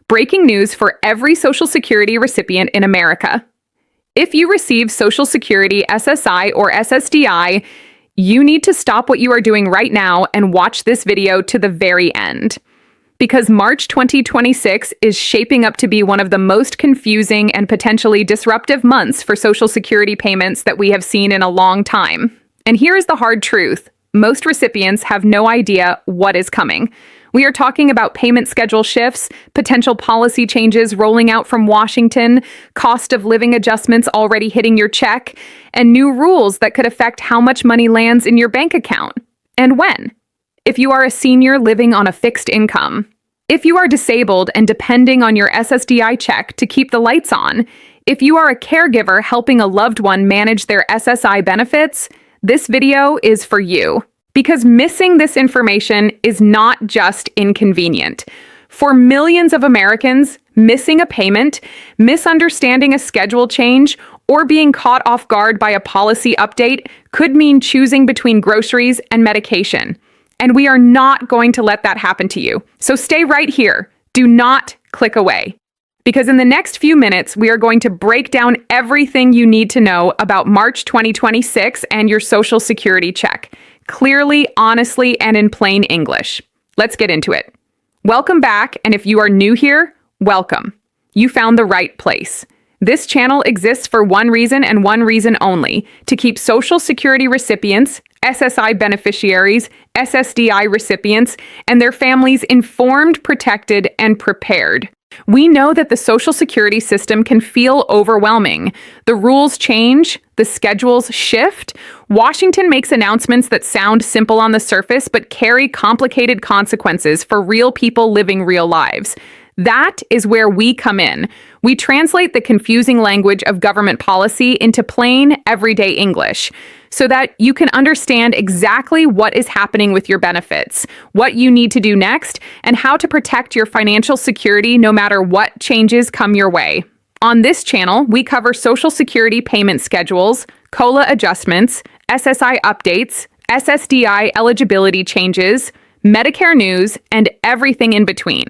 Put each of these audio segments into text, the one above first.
Breaking news for every Social Security recipient in America. If you receive Social Security SSI or SSDI, you need to stop what you are doing right now and watch this video to the very end. Because March 2026 is shaping up to be one of the most confusing and potentially disruptive months for Social Security payments that we have seen in a long time. And here is the hard truth. Most recipients have no idea what is coming. We are talking about payment schedule shifts, potential policy changes rolling out from Washington, cost of living adjustments already hitting your check, and new rules that could affect how much money lands in your bank account. And when. If you are a senior living on a fixed income. If you are disabled and depending on your SSDI check to keep the lights on. If you are a caregiver helping a loved one manage their SSI benefits, this video is for you. Because missing this information is not just inconvenient. For millions of Americans, missing a payment, misunderstanding a schedule change, or being caught off guard by a policy update could mean choosing between groceries and medication. And we are not going to let that happen to you. So stay right here. Do not click away. Because in the next few minutes, we are going to break down everything you need to know about March 2026 and your Social Security check. Clearly, honestly, and in plain English. Let's get into it. Welcome back, and if you are new here, welcome. You found the right place. This channel exists for one reason and one reason only, to keep Social Security recipients, SSI beneficiaries, SSDI recipients, and their families informed, protected, and prepared. We know that the Social Security system can feel overwhelming. The rules change, the schedules shift. Washington makes announcements that sound simple on the surface but carry complicated consequences for real people living real lives. That is where we come in. We translate the confusing language of government policy into plain, everyday English, so that you can understand exactly what is happening with your benefits, what you need to do next, and how to protect your financial security no matter what changes come your way. On this channel, we cover Social Security payment schedules, COLA adjustments, SSI updates, SSDI eligibility changes, Medicare news, and everything in between.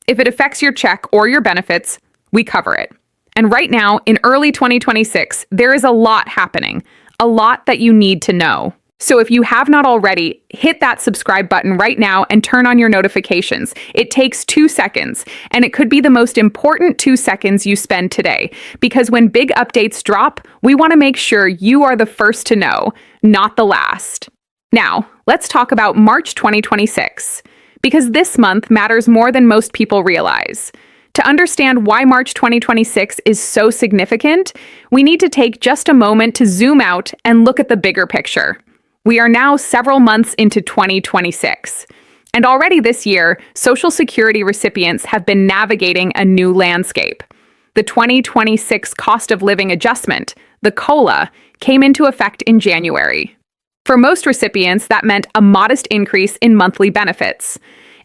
If it affects your check or your benefits, we cover it. And right now, in early 2026, there is a lot happening, a lot that you need to know. So if you have not already, hit that subscribe button right now and turn on your notifications. It takes 2 seconds, and it could be the most important 2 seconds you spend today. Because when big updates drop, we want to make sure you are the first to know, not the last. Now, let's talk about March 2026. Because this month matters more than most people realize. To understand why March 2026 is so significant, we need to take just a moment to zoom out and look at the bigger picture. We are now several months into 2026. And already this year, Social Security recipients have been navigating a new landscape. The 2026 cost of living adjustment, the COLA, came into effect in January. For most recipients, that meant a modest increase in monthly benefits.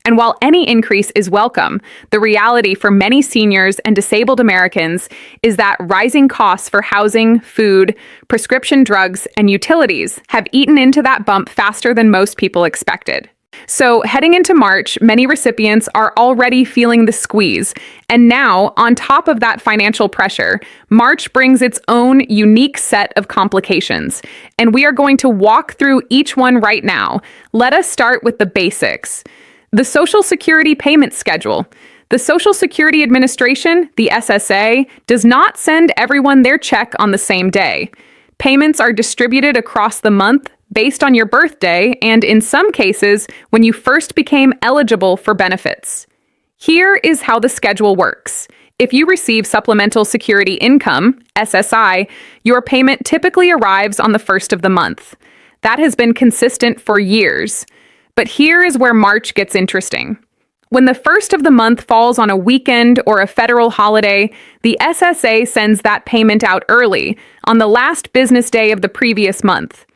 And while any increase is welcome, the reality for many seniors and disabled Americans is that rising costs for housing, food, prescription drugs, and utilities have eaten into that bump faster than most people expected. So heading into March, many recipients are already feeling the squeeze. And now, on top of that financial pressure, March brings its own unique set of complications. And we are going to walk through each one right now. Let us start with the basics. The Social Security payment schedule. The Social Security Administration, the SSA, does not send everyone their check on the same day. Payments are distributed across the month based on your birthday and, in some cases, when you first became eligible for benefits. Here is how the schedule works. If you receive Supplemental Security Income, SSI, your payment typically arrives on the first of the month. That has been consistent for years. But here is where March gets interesting. When the first of the month falls on a weekend or a federal holiday, the SSA sends that payment out early, on the last business day of the previous month.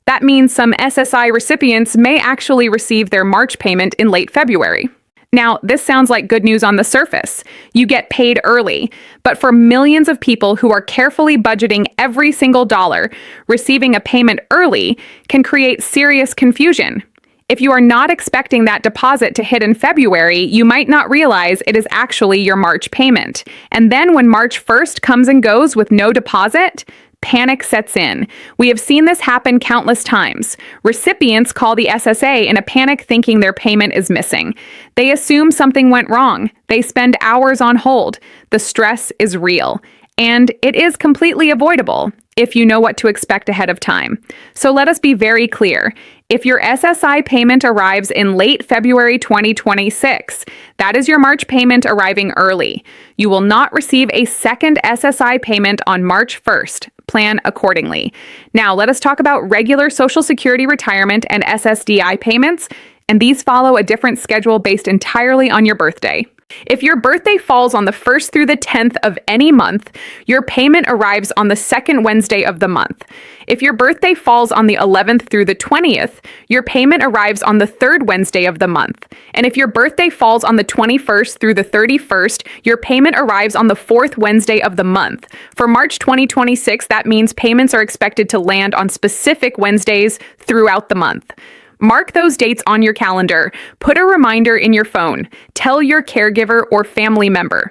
That means some SSI recipients may actually receive their March payment in late February. Now, this sounds like good news on the surface. You get paid early. But for millions of people who are carefully budgeting every single dollar, receiving a payment early can create serious confusion. If you are not expecting that deposit to hit in February, you might not realize it is actually your March payment. And then when March 1st comes and goes with no deposit, panic sets in. We have seen this happen countless times. Recipients call the SSA in a panic thinking their payment is missing. They assume something went wrong. They spend hours on hold. The stress is real. And it is completely avoidable if you know what to expect ahead of time. So let us be very clear. If your SSI payment arrives in late February 2026, that is your March payment arriving early. You will not receive a second SSI payment on March 1st. Plan accordingly. Now, let us talk about regular Social Security retirement and SSDI payments, and these follow a different schedule based entirely on your birthday. If your birthday falls on the 1st through the 10th of any month, your payment arrives on the second Wednesday of the month. If your birthday falls on the 11th through the 20th, your payment arrives on the third Wednesday of the month. And if your birthday falls on the 21st through the 31st, your payment arrives on the fourth Wednesday of the month. For March 2026, that means payments are expected to land on specific Wednesdays throughout the month. Mark those dates on your calendar. Put a reminder in your phone. Tell your caregiver or family member.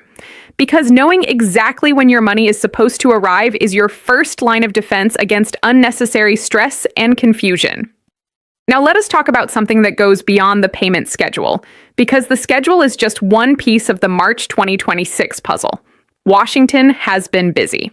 Because knowing exactly when your money is supposed to arrive is your first line of defense against unnecessary stress and confusion. Now let us talk about something that goes beyond the payment schedule, because the schedule is just one piece of the March 2026 puzzle. Washington has been busy.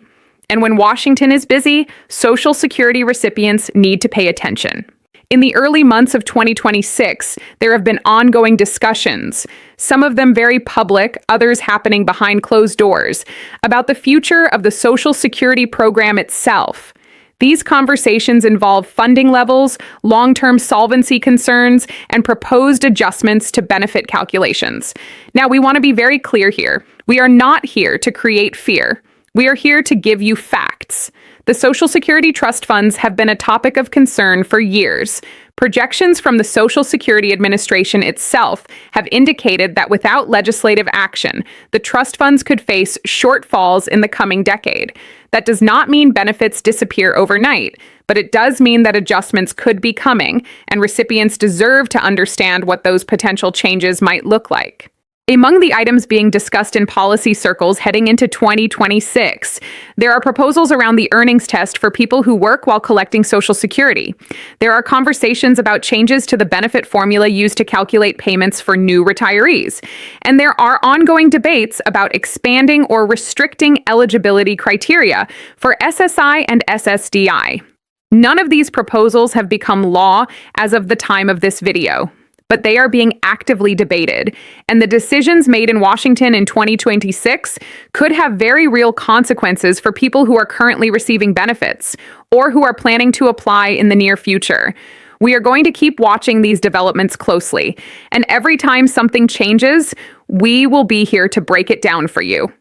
And when Washington is busy, Social Security recipients need to pay attention. In the early months of 2026, there have been ongoing discussions, some of them very public, others happening behind closed doors, about the future of the Social Security program itself. These conversations involve funding levels, long-term solvency concerns, and proposed adjustments to benefit calculations. Now, we want to be very clear here. We are not here to create fear. We are here to give you facts. The Social Security trust funds have been a topic of concern for years. Projections from the Social Security Administration itself have indicated that without legislative action, the trust funds could face shortfalls in the coming decade. That does not mean benefits disappear overnight, but it does mean that adjustments could be coming, and recipients deserve to understand what those potential changes might look like. Among the items being discussed in policy circles heading into 2026, there are proposals around the earnings test for people who work while collecting Social Security. There are conversations about changes to the benefit formula used to calculate payments for new retirees. And there are ongoing debates about expanding or restricting eligibility criteria for SSI and SSDI. None of these proposals have become law as of the time of this video, but they are being actively debated, and the decisions made in Washington in 2026 could have very real consequences for people who are currently receiving benefits or who are planning to apply in the near future. We are going to keep watching these developments closely, and every time something changes, we will be here to break it down for you.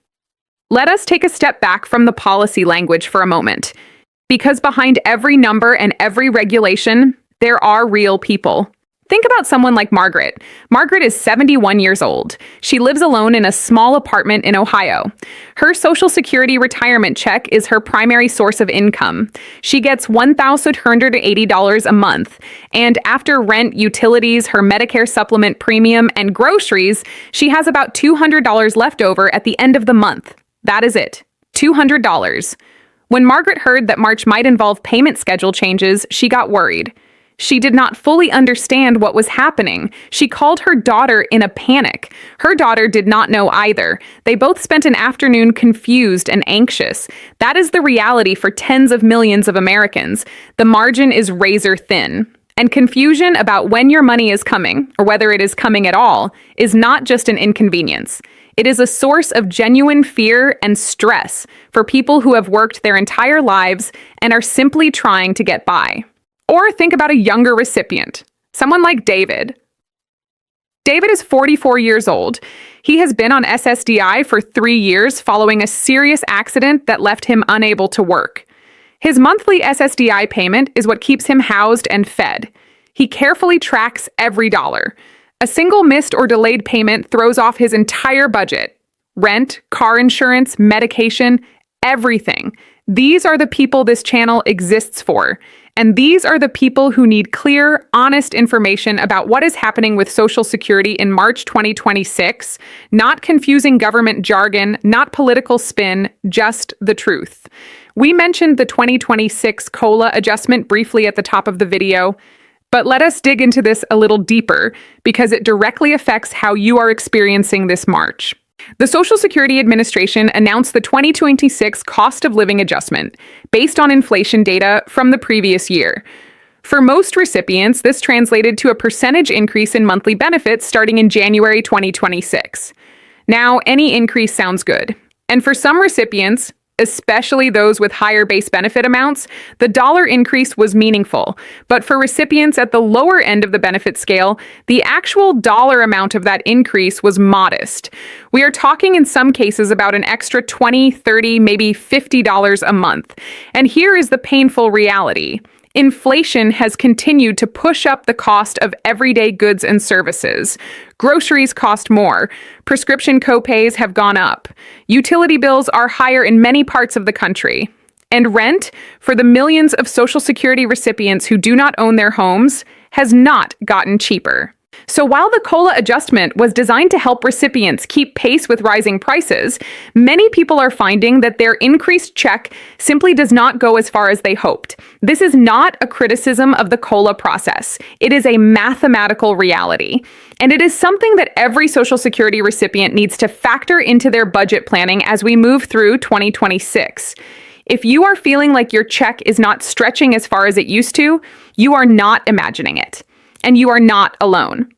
Let us take a step back from the policy language for a moment, because behind every number and every regulation, there are real people. Think about someone like Margaret. Margaret is 71 years old. She lives alone in a small apartment in Ohio. Her Social Security retirement check is her primary source of income. She gets $1,280 a month, and after rent, utilities, her Medicare supplement premium, and groceries, she has about $200 left over at the end of the month. That is it. $200. When Margaret heard that March might involve payment schedule changes, she got worried. She did not fully understand what was happening. She called her daughter in a panic. Her daughter did not know either. They both spent an afternoon confused and anxious. That is the reality for tens of millions of Americans. The margin is razor thin. And confusion about when your money is coming, or whether it is coming at all, is not just an inconvenience. It is a source of genuine fear and stress for people who have worked their entire lives and are simply trying to get by. Or think about a younger recipient, someone like David. David is 44 years old. He has been on SSDI for 3 years following a serious accident that left him unable to work. His monthly SSDI payment is what keeps him housed and fed. He carefully tracks every dollar. A single missed or delayed payment throws off his entire budget. Rent, car insurance, medication, everything. These are the people this channel exists for. And these are the people who need clear, honest information about what is happening with Social Security in March 2026, not confusing government jargon, not political spin, just the truth. We mentioned the 2026 COLA adjustment briefly at the top of the video, but let us dig into this a little deeper because it directly affects how you are experiencing this March. The Social Security Administration announced the 2026 cost of living adjustment based on inflation data from the previous year. For most recipients, this translated to a percentage increase in monthly benefits starting in January 2026. Now, any increase sounds good. And for some recipients, especially those with higher base benefit amounts, the dollar increase was meaningful. But for recipients at the lower end of the benefit scale, the actual dollar amount of that increase was modest. We are talking in some cases about an extra $20, $30, maybe $50 a month. And here is the painful reality. Inflation has continued to push up the cost of everyday goods and services. Groceries cost more. Prescription copays have gone up. Utility bills are higher in many parts of the country. And rent, for the millions of Social Security recipients who do not own their homes, has not gotten cheaper. So while the COLA adjustment was designed to help recipients keep pace with rising prices, many people are finding that their increased check simply does not go as far as they hoped. This is not a criticism of the COLA process. It is a mathematical reality. And it is something that every Social Security recipient needs to factor into their budget planning as we move through 2026. If you are feeling like your check is not stretching as far as it used to, you are not imagining it. And you are not alone.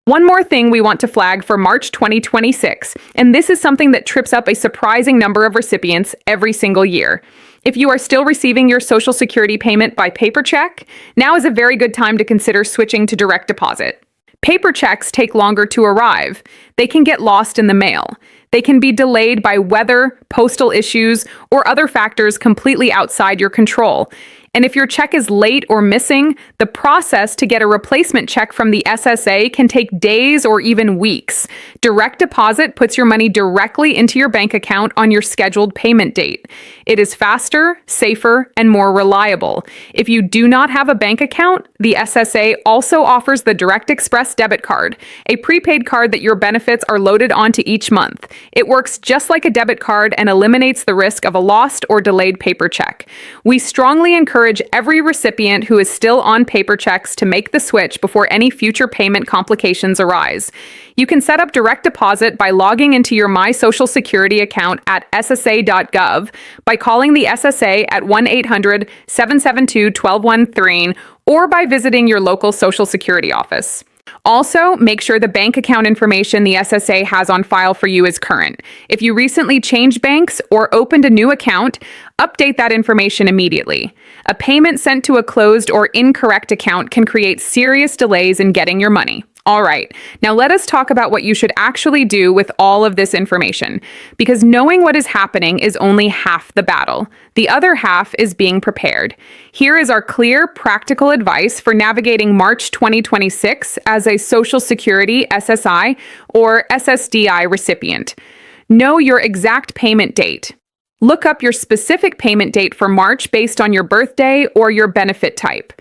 One more thing we want to flag for March 2026, and this is something that trips up a surprising number of recipients every single year. If you are still receiving your Social Security payment by paper check, now is a very good time to consider switching to direct deposit. Paper checks take longer to arrive. They can get lost in the mail. They can be delayed by weather, postal issues, or other factors completely outside your control. And if your check is late or missing, the process to get a replacement check from the SSA can take days or even weeks. Direct deposit puts your money directly into your bank account on your scheduled payment date. It is faster, safer, and more reliable. If you do not have a bank account, the SSA also offers the Direct Express debit card, a prepaid card that your benefits are loaded onto each month. It works just like a debit card and eliminates the risk of a lost or delayed paper check. We strongly encourage every recipient who is still on paper checks to make the switch before any future payment complications arise. You can set up direct deposit by logging into your My Social Security account at ssa.gov, by calling the SSA at 1-800-772-1213, or by visiting your local Social Security office. Also, make sure the bank account information the SSA has on file for you is current. If you recently changed banks or opened a new account, update that information immediately. A payment sent to a closed or incorrect account can create serious delays in getting your money. All right, now let us talk about what you should actually do with all of this information, because knowing what is happening is only half the battle. The other half is being prepared. Here is our clear, practical advice for navigating March 2026 as a Social Security SSI or SSDI recipient. Know your exact payment date. Look up your specific payment date for March based on your birthday or your benefit type.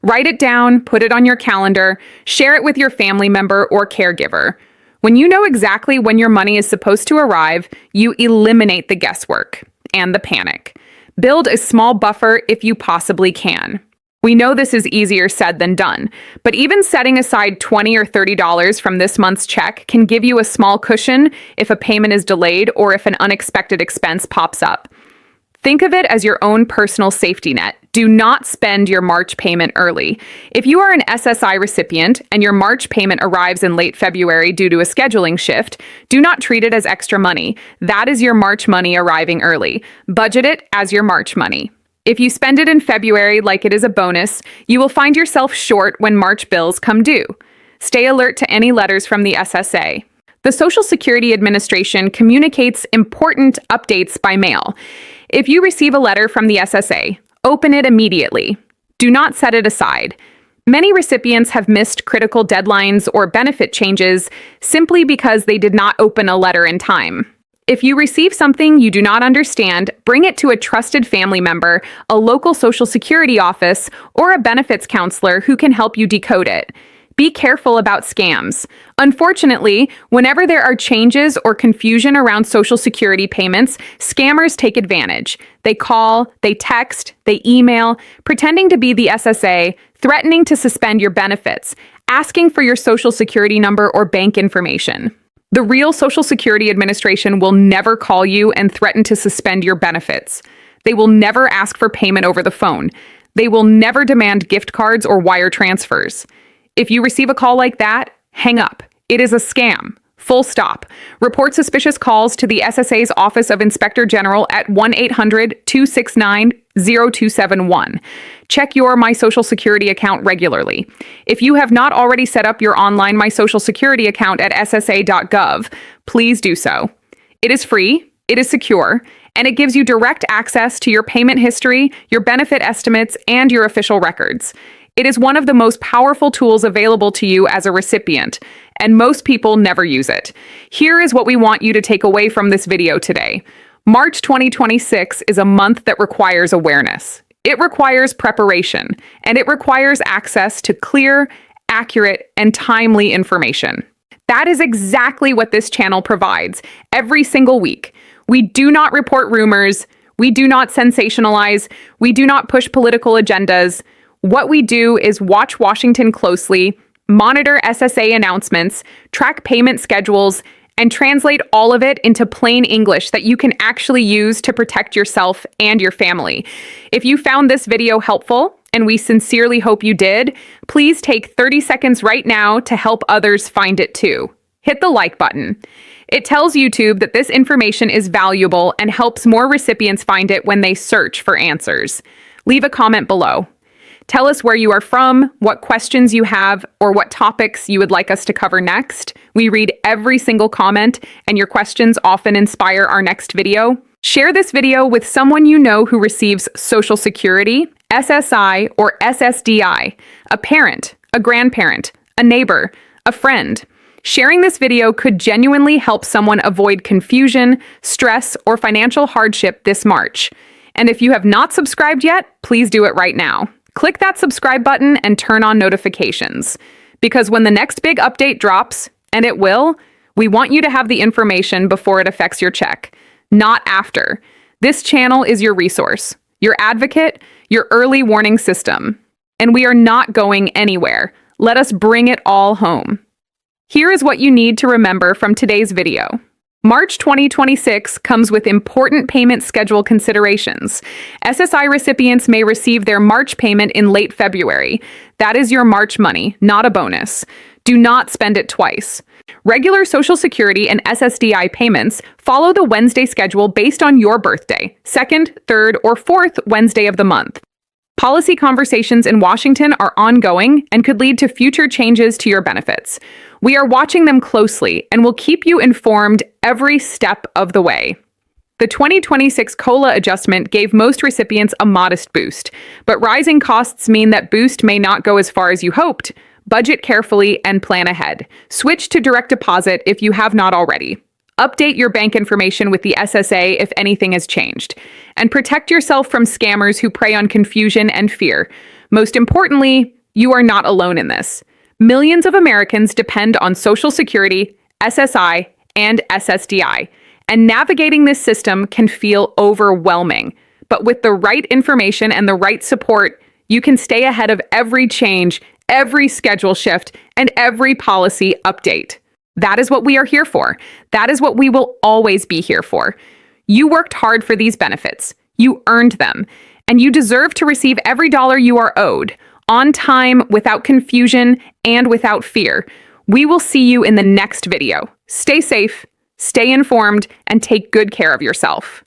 Write it down, put it on your calendar, share it with your family member or caregiver. When you know exactly when your money is supposed to arrive, you eliminate the guesswork and the panic. Build a small buffer if you possibly can. We know this is easier said than done, but even setting aside $20 or $30 from this month's check can give you a small cushion if a payment is delayed or if an unexpected expense pops up. Think of it as your own personal safety net. Do not spend your March payment early. If you are an SSI recipient and your March payment arrives in late February due to a scheduling shift, do not treat it as extra money. That is your March money arriving early. Budget it as your March money. If you spend it in February like it is a bonus, you will find yourself short when March bills come due. Stay alert to any letters from the SSA. The Social Security Administration communicates important updates by mail. If you receive a letter from the SSA, open it immediately. Do not set it aside. Many recipients have missed critical deadlines or benefit changes simply because they did not open a letter in time. If you receive something you do not understand, bring it to a trusted family member, a local Social Security office, or a benefits counselor who can help you decode it. Be careful about scams. Unfortunately, whenever there are changes or confusion around Social Security payments, scammers take advantage. They call, they text, they email, pretending to be the SSA, threatening to suspend your benefits, asking for your Social Security number or bank information. The real Social Security Administration will never call you and threaten to suspend your benefits. They will never ask for payment over the phone. They will never demand gift cards or wire transfers. If you receive a call like that, hang up. It is a scam. Full stop. Report suspicious calls to the SSA's Office of Inspector General at 1-800-269-0271. Check your My Social Security account regularly. If you have not already set up your online My Social Security account at ssa.gov, please do so. It is free, it is secure, and it gives you direct access to your payment history, your benefit estimates, and your official records. It is one of the most powerful tools available to you as a recipient, and most people never use it. Here is what we want you to take away from this video today. March 2026 is a month that requires awareness. It requires preparation, and it requires access to clear, accurate, and timely information. That is exactly what this channel provides every single week. We do not report rumors, we do not sensationalize, we do not push political agendas. What we do is watch Washington closely, monitor SSA announcements, track payment schedules, and translate all of it into plain English that you can actually use to protect yourself and your family. If you found this video helpful, and we sincerely hope you did, please take 30 seconds right now to help others find it too. Hit the like button. It tells YouTube that this information is valuable and helps more recipients find it when they search for answers. Leave a comment below. Tell us where you are from, what questions you have, or what topics you would like us to cover next. We read every single comment, and your questions often inspire our next video. Share this video with someone you know who receives Social Security, SSI, or SSDI, a parent, a grandparent, a neighbor, a friend. Sharing this video could genuinely help someone avoid confusion, stress, or financial hardship this March. And if you have not subscribed yet, please do it right now. Click that subscribe button and turn on notifications. Because when the next big update drops, and it will, we want you to have the information before it affects your check, not after. This channel is your resource, your advocate, your early warning system. And we are not going anywhere. Let us bring it all home. Here is what you need to remember from today's video. March 2026 comes with important payment schedule considerations. SSI recipients may receive their March payment in late February. That is your March money, not a bonus. Do not spend it twice. Regular Social Security and SSDI payments follow the Wednesday schedule based on your birthday, 2nd, 3rd, or 4th Wednesday of the month. Policy conversations in Washington are ongoing and could lead to future changes to your benefits. We are watching them closely and will keep you informed every step of the way. The 2026 COLA adjustment gave most recipients a modest boost, but rising costs mean that boost may not go as far as you hoped. Budget carefully and plan ahead. Switch to direct deposit if you have not already. Update your bank information with the SSA if anything has changed. And protect yourself from scammers who prey on confusion and fear. Most importantly, you are not alone in this. Millions of Americans depend on Social Security, SSI, and SSDI. And navigating this system can feel overwhelming. But with the right information and the right support, you can stay ahead of every change, every schedule shift, and every policy update. That is what we are here for. That is what we will always be here for. You worked hard for these benefits. You earned them. And you deserve to receive every dollar you are owed, on time, without confusion, and without fear. We will see you in the next video. Stay safe, stay informed, and take good care of yourself.